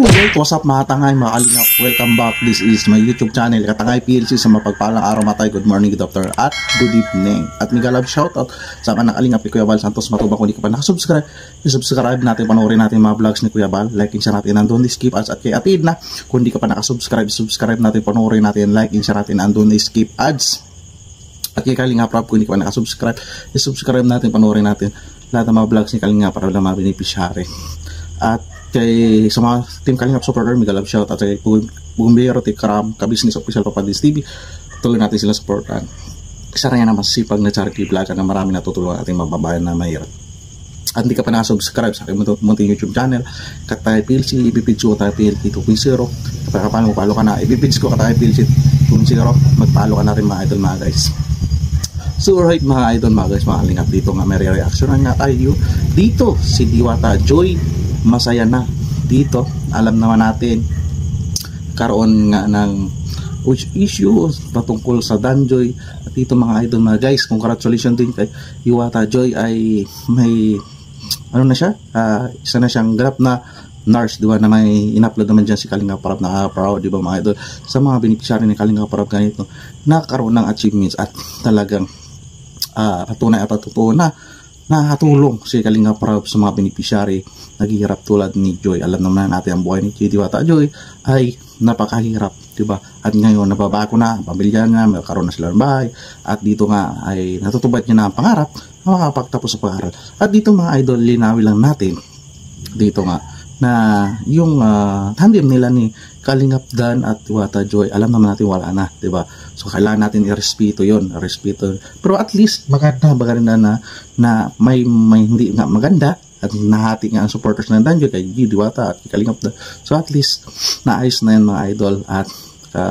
Alright, what's up mga tangay, mga kalingap? Welcome back. This is my YouTube channel, Katangay PLC, sa mapagpalang araw matay. Good morning, good afternoon, at good evening. At mega love shoutout sa mga kalingap ni Kuya Val Santos Matubang. Kung di ka pa nakasubscribe, i-subscribe natin, panoorin natin mga vlogs ni Kuya Val. Like and share natin, nandun skip ads. At kay Atid na, kung di ka pa nakasubscribe, subscribe natin, panoorin natin, like and share natin, nandun skip ads. At kay Kalingap Rob, kung di ka pa nakasubscribe, i-subscribe natin, panoorin natin lahat ng mga vlogs ni Kalingap para lang mga beneficiary. At kay sa mga team Kalingap supporter, mega love shout at kay Bumbero, Tikram, Kabisnes Official, Papadis TV, tuloy natin sila supportan. Isa rin yan ang masipag na charity vlog na marami natutulungan ating mababayan na mahirap. At hindi ka pa nakasubscribe sa aking munting YouTube channel, Katangay PLC, ipipidge ko Katangay PLC 2.0. Kapag paano magpalo ka na, ipipidge ko Katangay PLC 2.0, magpalo ka na rin mga idol mga guys. So right mga idol mga guys, mga Kalingap, dito nga may reaction nga tayo dito si Diwata Joy. Masaya na dito, alam naman natin karoon nga ng issue patungkol sa Danjoy. At dito mga idol mga guys, congratulations din kay Diwata Joy, ay may ano na siya, isa na siyang ganap na nurse, di ba, na may in-upload naman dyan si Kalingap Rob. Nakaka-proud, di ba mga idol, sa mga beneficiary ni Kalingap Rob ganito, nakaroon ng achievements at talagang patunay at totoo na nakatulong si Kalingap Rob sa mga beneficiary naghihirap tulad ni Joy. Alam naman natin ang buhay ni Diwata Joy ay napakahirap, diba? At ngayon nababago na, pamilya niya, magkaroon na sila ng bahay, at dito nga ay natutupad niya na ang pangarap na makapagtapos sa pag-aaral. At dito mga idol, linawin lang natin dito nga na yung tandem nila ni Kalingap Dan at Diwata Joy, alam naman natin wala na, diba? So kailangan natin i-respeto yun, respeto. Pero at least maganda na may hindi nga maganda at nahati nga ang supporters ng Danjoy kay Diwata at Kalingap Dan. So at least naayos na yan mga idol, at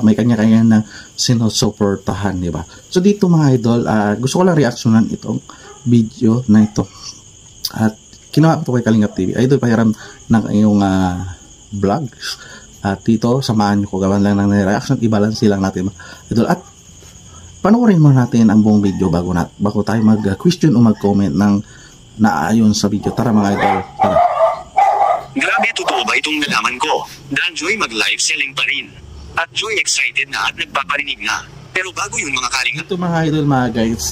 may kanya-kanya na sinusuportahan, diba? So dito mga idol, gusto ko lang reaksyonan itong video na ito. At kinuha ko kay Kalingap TV. Idol, pahiram ng iyong vlogs. At dito, samahan nyo ko, gawan lang ng reaction, i-balance lang natin mga idol. At panoorin mo natin ang buong video bago tayo mag-question o mag-comment ng naayon sa video. Tara mga idol, tara. Grabe, totoo ba itong nalaman ko? Danjoy mag-live selling pa rin. At Joy excited na at nagpaparinig na. Pero bago yun mga Kalingap. Ito mga idol mga guys,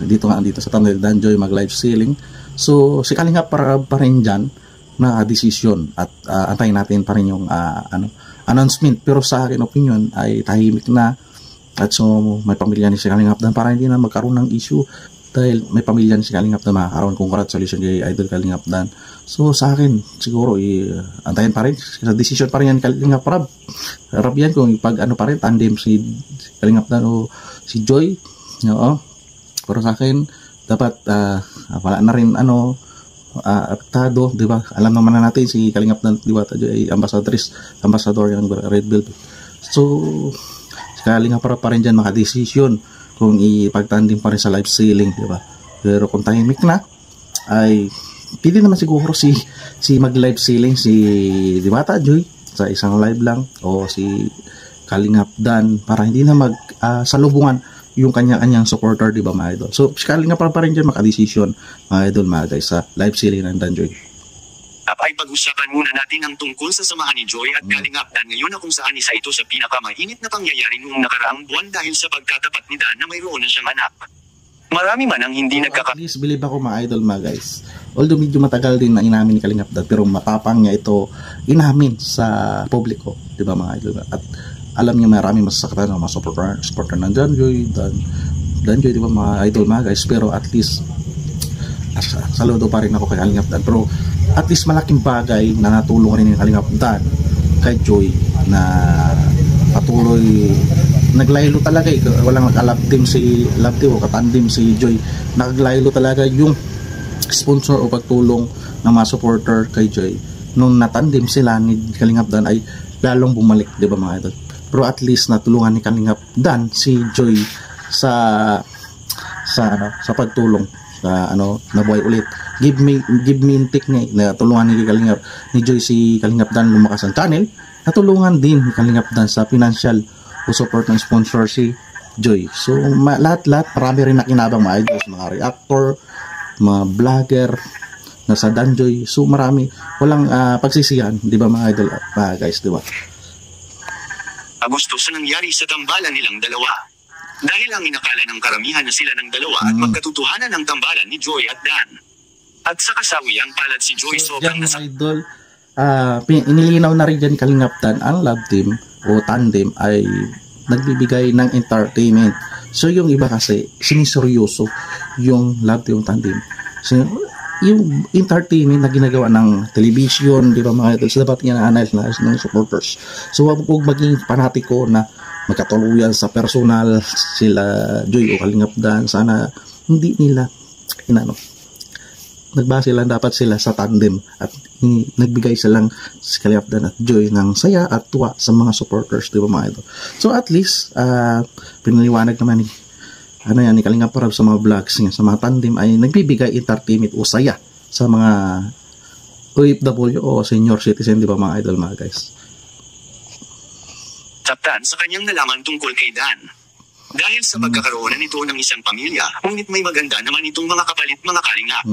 dito sa thumbnail, Danjoy mag-live selling. So si Kalingap pa rin dyan na decision, at antayin natin pa rin yung announcement. Pero sa akin opinion ay tahimik na, at so may pamilya ni si Kalingap Dan para hindi na magkaroon ng issue, dahil may pamilya ni si Kalingap Dan makakaroon. Congratulations kay Idol Kalingap Dan. So sa akin siguro antayin pa rin sa decision pa rin yan Kalingap Rob yan, kung pag ano pa rin tandem si Kalingap Dan o si Joy, pero sa akin dapat wala na rin apektado, di ba? Alam naman na natin si Kalingap Dan Diwata Joy ay ambassador yung Red Velvet. So si Kalingap Rob pa rin dyan makadesisyon kung ipagtandem pa rin sa live selling, di ba? Pero kung tahimik na, ay pwede naman siguro si mag-live selling si Diwata Joy sa isang live lang, o si Kalingap Dan para hindi na salubungan yung kanya-kanyang supporter, di ba mga idol? So si Kalingap pa rin dyan makadesisyon mga idol mga guys sa live selling ng Danjoy. Ay pag-usapan muna natin ang tungkol sa samahan ni Joy at Kalingap Dan ngayon, na kung saan isa ito sa pinakamainit na pangyayari noong nakaraang buwan dahil sa pagkatapat ni Dan na mayroon na siyang anak. Marami man ang hindi Please believe ako mga idol mga guys. Although medyo matagal din na inamin ni Kalingap Dan, pero matapang niya ito inamin sa publiko, di ba mga idol? At alam niyo marami masasaktan ng mga supporter ng Danjoy, di ba mga idol mga guys? Pero at least saludo pa rin ako kay Kalingap Dan. Pero at least malaking bagay na natulong rin ni Kalingap Dan kay Joy, na patuloy naglaylo talaga walang nag-love team o katandim si Joy. Naglaylo talaga yung sponsor o pagtulong ng mga supporter kay Joy. Nung natandim sila ni Kalingap Dan ay lalong bumalik, di ba mga idol? Pero at least natulungan ni Kalingap Dan si Joy sa pagtulong sa nabuhay ulit. Give me intik niya na tulungan ni Joy si Kalingap Dan lumakas ang channel. Natulungan din ni Kalingap Dan sa financial o support ng sponsor si Joy. So lahat marami rin nakinabang mga idols, mga reactor, mga vlogger, nasa Danjoy. So marami, walang pagsisihan, di ba mga idol, guys, di ba? Agosto sa nangyari sa tambalan nilang dalawa. Dahil ang inakala ng karamihan na sila ng dalawa at magkatotohanan ng tambalan ni Joy at Dan. At sa kasawiyang palad si Joy So sobrang dyan mga idol, inilinaw na rin dyan Kalingap Dan, ang love team o tandem ay nagbibigay ng entertainment. So yung iba kasi siniseryoso yung love team tandem. So yung entertainment na ginagawa ng television, di ba mga idol, so dapat yan na-analyze ng supporters. So huwag maging panatiko na magkatuluyan sa personal sila Joy o Kalingap Dan. Sana hindi nila nagbase lang dapat sila sa tandem at nagbigay silang si Kalingap Dan at Joy ng saya at tuwa sa mga supporters, di ba mga idol. So at least pinaliwanag naman ni Kalingap Rab sa mga vlogs niya, sa mga tandem ay nagbibigay entertainment o saya sa mga OFW o senior citizen, di ba mga idol, mga guys. Saptan sa kanyang nalaman tungkol kay Dan. Dahil sa pagkakaroon nito ng isang pamilya, ngunit may maganda naman itong mga kapalit mga Kalingap.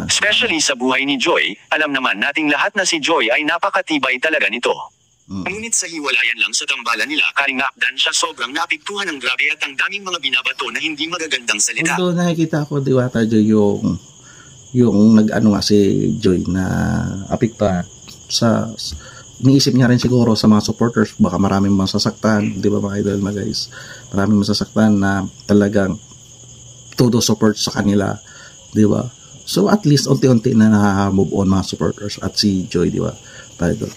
Especially sa buhay ni Joy, alam naman nating lahat na si Joy ay napakatibay talaga nito. Ngunit sa hiwalayan lang sa tambalan nila, Kalingap Dan siya sobrang naapektuhan ng grabe at ang daming mga binabato na hindi magagandang salita. Although nakikita ko Diwata Joy yung nag-ano nga si Joy na apektuhan sa iniisip niya rin siguro sa mga supporters, baka maraming masasaktan, di ba mga idol, mga guys, maraming masasaktan na talagang todo support sa kanila, di ba? So at least unti-unti na na-move on mga supporters at si Joy, di ba mga idol?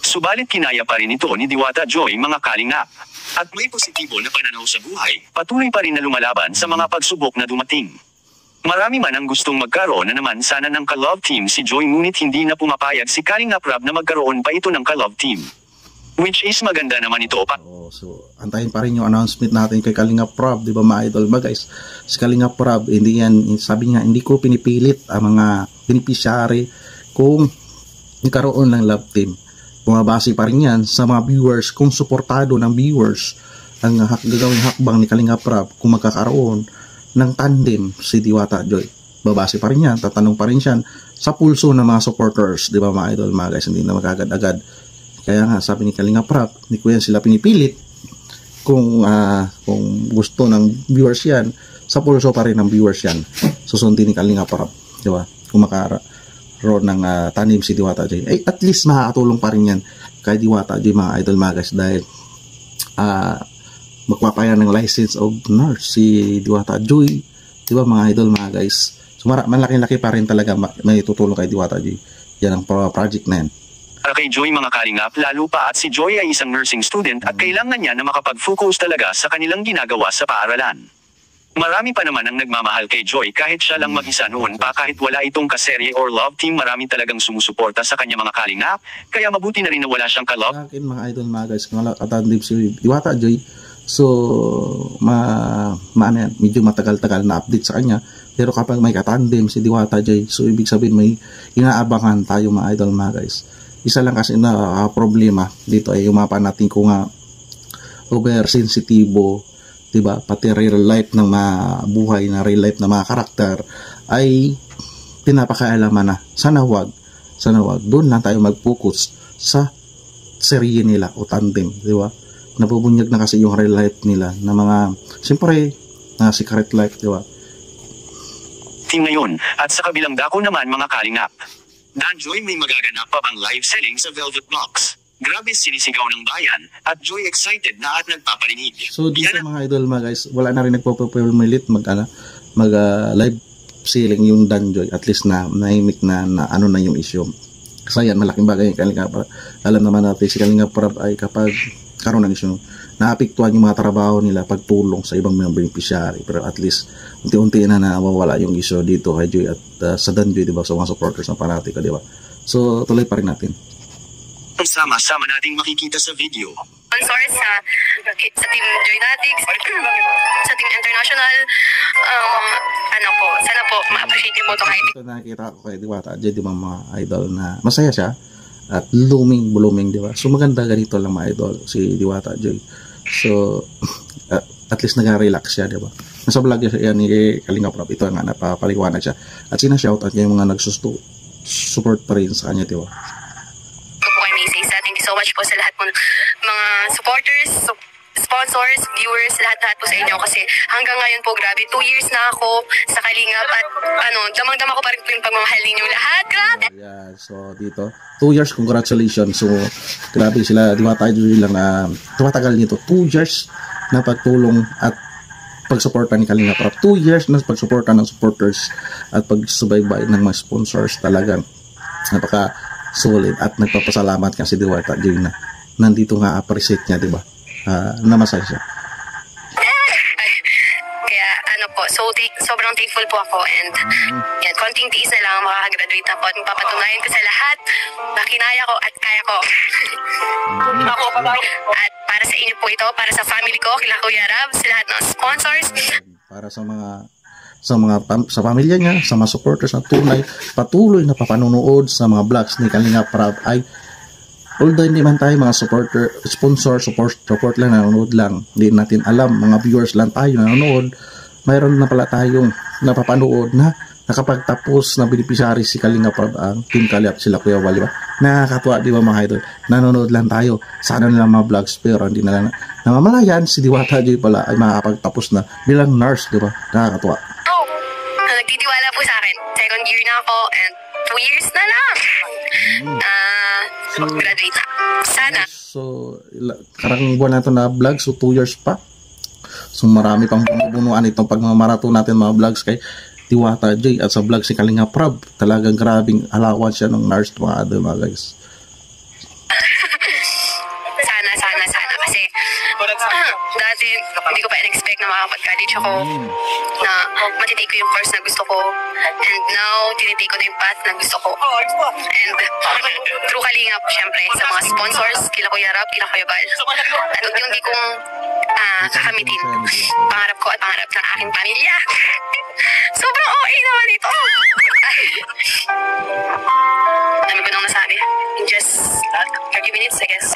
Subalit kinaya pa rin ito ni Diwata Joy mga Kalingap. At may positibo na pananaw sa buhay, patuloy pa rin na lumalaban sa mga pagsubok na dumating. Marami man ang gustong magkaroon na naman sana ng ka-love team si Joy, ngunit hindi na pumapayag si Kalingap Rab na magkaroon pa ito ng ka-love team. Which is maganda naman ito pa. So antayin pa rin yung announcement natin kay Kalingap Rab, di ba mga idol ba guys? Si Kalingap Rab, hindi yan, sabi niya, hindi ko pinipilit ang mga beneficiary kung nagkaroon ng love team. Bumabase pa rin yan sa mga viewers, kung suportado ng viewers ang gagawing hakbang ni Kalingap Rab kung magkakaroon ng tandem si Diwata Joy. Babase pa rin yan, tatanong pa rin siya sa pulso ng mga supporters, di ba mga idol, mga guys, hindi na magagad-agad. Kaya nga sabi ni Kalingap Rab, hindi ko yan sila pinipilit kung gusto ng viewers yan, sa pulso pa rin ng viewers yan, susundin ni Kalingap Rab, di ba? Kung magkaroon ng tandem si Diwata Joy, ay at least makakatulong pa rin yan kay Diwata Joy mga idol, mga guys, dahil magpapaya ng license of nurse si Diwata Joy, di ba mga idol, mga guys. So malaki-laki pa rin talaga may tutulong kay Diwata Joy. Yan ang project na yan. Para kay Joy mga Kalingap, lalo pa at si Joy ay isang nursing student at kailangan niya na makapag-focus talaga sa kanilang ginagawa sa paaralan. Marami pa naman ang nagmamahal kay Joy kahit siya lang mag-isa noon pa, kahit wala itong kaserye or love team, marami talagang sumusuporta sa kanya mga Kalingap, kaya mabuti na rin na wala siyang ka-love. Sa akin mga idol, mga guys, kung wala katandem si Diwata Joy, so medyo matagal-tagal na update sa kanya. Pero kapag may katandem si Diwata Joy, so ibig sabihin may inaabangan tayo mga idol, mga guys. Isa lang kasi na problema dito ay umapan natin kung oversensitibo, diba, pati real life ng mga buhay na real life na mga karakter ay pinapakaalaman na. Sana wag doon lang tayo mag-focus sa serye nila o tandem, diba? Nabubunyag na kasi yung real life nila na mga siyempre na secret life, diba? Team ngayon, at sa kabilang dako naman mga Kalingap, Dan Joy, may magaganap pa bang live selling sa Velvet Box? Grabe sinisigaw ng bayan, at Joy excited na at nagpaparinig. So dito mga idol, mga guys, wala na rin nagpo-permilit mag live selling yung Dan Joy, at least na nahimik na ano na yung issue. Kasi yan, malaking bagay yung Kalingap. Alam naman natin si Kalingap ay kapag karoon ng issue, naapektuhan yung mga trabaho nila pagtulong sa ibang mga beneficiary, pero at least unti-unti na nawawala yung issue dito kay Joy at sa Dan Joy, diba, sa mga supporters ng Panatica, diba? So tuloy pa rin natin. Sama-sama nating makikita sa video. Sponsor sa Team Joynatics, sa Team International, sana po ma-appreciate niyo po ito kahit. So nakikita ko kay Diwata Joy, diba mga idol, na masaya siya at blooming, diba? So maganda ganito lang mga idol si Diwata Joy. So at least nag-relax siya, diba? nasa vlog yan ni Kalinga Prab. Ito nga, napapaliwanag siya. At sinashoutout niya yung mga support pa rin sa kanya, di ba? Thank you so much po sa lahat po mga supporters, sponsors, viewers, lahat-lahat po sa inyo kasi hanggang ngayon po grabe 2 years na ako sa Kalingap at damang-dama ko pa rin po yung pagmamahal ninyo lahat. Grabe! Yeah, so dito 2 years, congratulations. So grabe sila, di ba tayo lang na tumatagal nito 2 years na pagtulong at pagsuporta ni Kalinga Prab. 2 years na pagsuporta ng supporters at pagsubaybay ng mga sponsors, talagang napaka solid at nagpapasalamat kasi Diwata Joy na nandito nga appreciate niya, di ba? Namasay siya. Kaya po, sobrang thankful po ako and yan, konting tiis na lang makakagraduate na po at mapapatunayan ko sa lahat na kinaya ko at kaya ko. At para sa inyo po ito, para sa family ko, kila Kuya Rab, sa lahat ng sponsors. Para sa pamilya niya, sa mga supporters na tunay, patuloy na papanunood sa mga vlogs ni Kalinga Prab ay although hindi man tayo mga support lang, nanonood lang, hindi natin alam, mga viewers lang tayo nanonood, mayroon na pala tayong napapanood na nakapagtapos na beneficiary si Kalinga Prab, ang Team Kalingap, sila Kuya Wal, di ba? Nakakatuwa, di ba mga idol? Nanonood lang tayo sa nilang mga vlogs, pero hindi na lang namamalayan si Diwata Joy pala ay makakapagtapos na bilang nurse, di ba? Nakakatuwa. Nagtitiwala po sa akin. 2nd year na ako and 2 years na lang. Graduate na. Sana. So, karang buwan na ito na vlog, so 2 years pa. So, marami pang bunuan itong pagmamarato natin mga vlogs kay Diwata Joy at sa vlog si Kalinga Prab. Talagang grabing allowance siya ng nurse mga other mga guys. Sana. Kasi, dati, hindi ko pa in-expect na makapag-college ako, na matitake ko yung course na gusto ko. And now, tinitake ko na yung path na gusto ko. And through Kalingap, syempre, sa mga sponsors, kila Kuya Rab, kila Kuya Bal. At unti-unti kong kakamitin pangarap ko at pangarap ng aking pamilya. Sobrang okay naman ito. Dami ko nang nasabi. In just 30 minutes, I guess.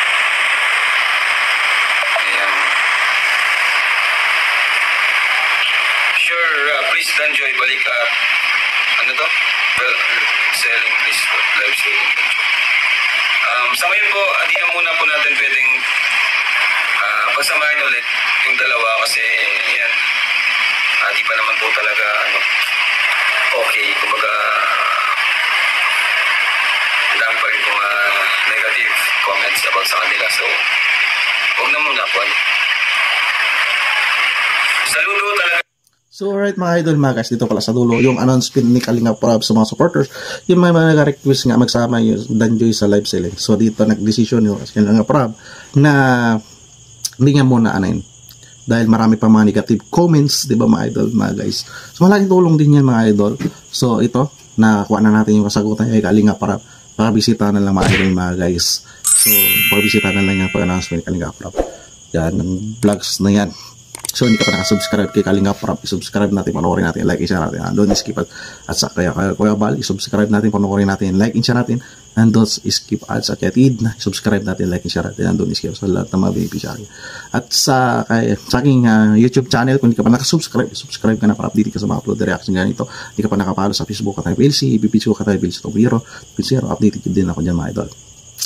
Sure, please Danjoy, balik ano to? Well, selling, please, live selling. Sa ngayon po, di na muna po natin pwedeng pagsamahin ulit yung dalawa kasi yan, di pa naman po talaga okay, kumbaga dami pa rin po negative comments about sa kanila, so huwag na muna po. Saludo talaga. So alright mga idol, mga guys, dito pala sa dulo yung announcement ni Kalinga Prab sa mga supporters, yung may mga nag-request nga magsama yung Danjoy sa live selling. So dito nag-decision yung Kalinga Prab na hindi nga muna anayin dahil marami pa mga negative comments, di ba mga idol, mga guys. So malaking tulong din yan mga idol. So ito, nakakuha na natin yung kasagutan kay Kalinga Prab. Pakabisita na lang mga idol, mga guys. So pakabisita na lang yung pag-announcement ni Kalinga Prab. Yan, ng vlogs na yan. So hindi ka pa nakasubscribe kay Kalinga Prab, isubscribe natin, panoorin natin, like, i-share natin, don't skip ads. At sa Kuya Bal, isubscribe natin, panoorin natin, like, i-share natin, and don't skip ads. At kaya Tid na, subscribe natin, like, i-share natin, and don't skip sa lahat ng mga beneficiary. At sa aking YouTube channel, kung hindi ka pa nakasubscribe, subscribe ka na para update ka sa mga upload reaction ganito. Hindi ka pa nakapalo sa Facebook Katay PLC, BPCO Katay PLC Tobiro, updated din ako dyan mga idol.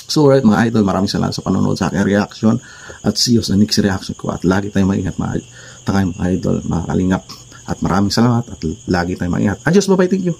So alright mga idol, maraming salamat sa panonood sa aking reaction at see you sa next reaction ko at lagi tayong maingat mga idol, mga idol, mga Kalingap, at maraming salamat at lagi tayong maingat. Adios, bye-bye, thank you.